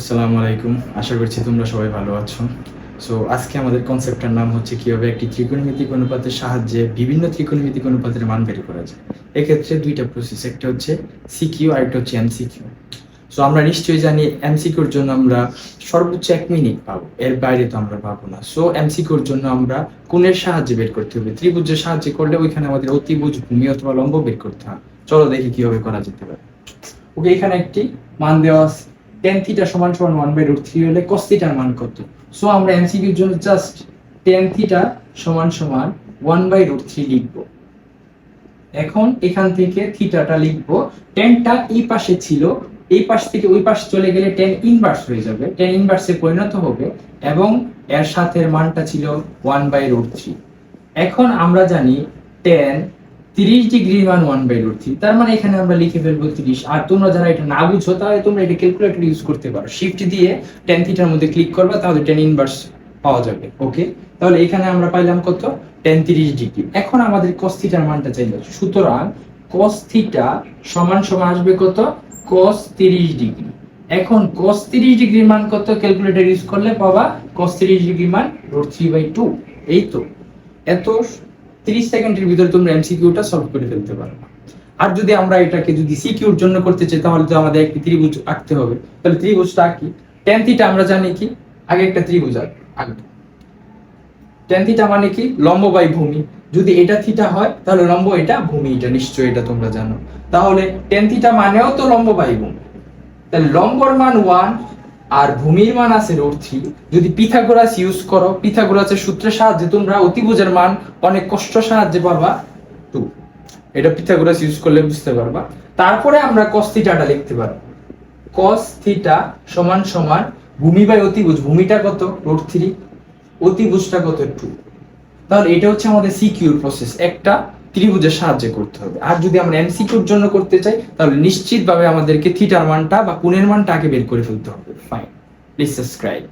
আসসালামু আলাইকুম, আশা করছি তোমরা সবাই ভালো আছো। সো আজকে আমাদের কনসেপ্টটার নাম হচ্ছে কিভাবে একটি ত্রিকোণমিতিক অনুপাতের সাহায্যে বিভিন্ন ত্রিকোণমিতিক অনুপাতের মান বের করা যায়। এক্ষেত্রে দুইটা প্রসেস, একটা হচ্ছে সিকিউ আর একটা হচ্ছে এমসিকিউ। সো আমরা নিশ্চয়ই জানি এমসিকিউর জন্য আমরা সর্বোচ্চ 1 মিনিট পাবো, এর বাইরে তো আমরা পাবো না। সো এমসিকিউর জন্য আমরা কোণের সাহায্যে বের করতে হবে, ত্রিভুজের সাহায্যে করলে ওইখানে আমাদের অতিভুজ, ভূমি অথবা লম্ব বের করতে হয়। চলো দেখি কিভাবে করা যেতে পারে। ওকে, এখানে একটি মান দেওয়া আছে, tan থিটা সমান সমান 1/√3 হলে cos থিটার মান কত। সো আমরা এমসিকিউর জন্য জাস্ট tan থিটা সমান সমান 1/√3 লিখব। এখন এখান থেকে থিটাটা লিখব, টেনটা এই পাশে ছিল, এই পাশ থেকে ওই পাশে চলে গেলে tan ইনভার্স হয়ে যাবে, tan ইনভার্সে পরিণত হবে এবং এর সাথে মানটা ছিল 1/√3। এখন আমরা জানি tan 30 ডিগ্রির মান 1/√3, তার মানে এখানে আমরা লিখে ফেলবো 30। আর তোমরা যারা এটা না বুঝো তাহলে তোমরা এটা ক্যালকুলেটর ইউজ করতে পারো, শিফট দিয়ে tan থিটার মধ্যে ক্লিক করবা, তাহলে tan ইনভার্স পাওয়া যাবে। ওকে, তাহলে এখানে আমরা পাইলাম কত, tan 30 ডিগ্রি। এখন আমাদের cos থিটার মানটা চাইবে, সুতরাং cos থিটা সমান সমান আসবে কত, cos 30 ডিগ্রি। এখন cos 30 ডিগ্রির মান কত ক্যালকুলেটর ইউজ করলে পাবা, cos 30 ডিগ্রির মান √3/2। এই তো, এত 30 সেকেন্ডের ভিতরে তোমরা এমসিকিউটা সলভ করে ফেলতে পারো। আর যদি আমরা এটাকে যদি সিকিউর জন্য করতে চাই তাহলে তো আমাদের একটি ত্রিভুজ আঁকতে হবে। তাহলে ত্রিভুজটা আঁকি। tan থিটা আমরা জানি কি, আগে একটা ত্রিভুজ আঁকবো। tan থিটা মানে কি, লম্ব বাই ভূমি। যদি এটা থিটা হয় তাহলে লম্ব এটা, ভূমি এটা, নিশ্চয়ই এটা তোমরা জানো। তাহলে tan থিটা মানেও তো লম্ব বাই ভূমি। তাহলে লম্বর মান 1 আর ভূমির মান আছে √3। যদি পিথাগোরাস ইউজ করো, পিথাগোরাসের সূত্রের সাহায্যে তোমরা অতিভুজের মান অনেক কষ্ট সাহায্যে পাবা 2। এটা পিথাগোরাস ইউজ করলে বুঝতে পারবা। তারপরে আমরা cos থিটাটা লিখতে পারবো, cos থিটা সমান সমান ভূমি বাই অতিভুজ, ভূমিটা কত √3, অতিভুজটা কত 2। তাহলে এটা হচ্ছে আমাদের সিকিউর প্রসেস, একটা ত্রিভুজের সাহায্যে করতে হবে। আর যদি আমরা এমসিকিউর জন্য করতে চাই তাহলে নিশ্চিতভাবে আমাদেরকে থিটার মানটা বা কোণের মানটা আগে বের করে ফেলতে হবে। Fine, please subscribe.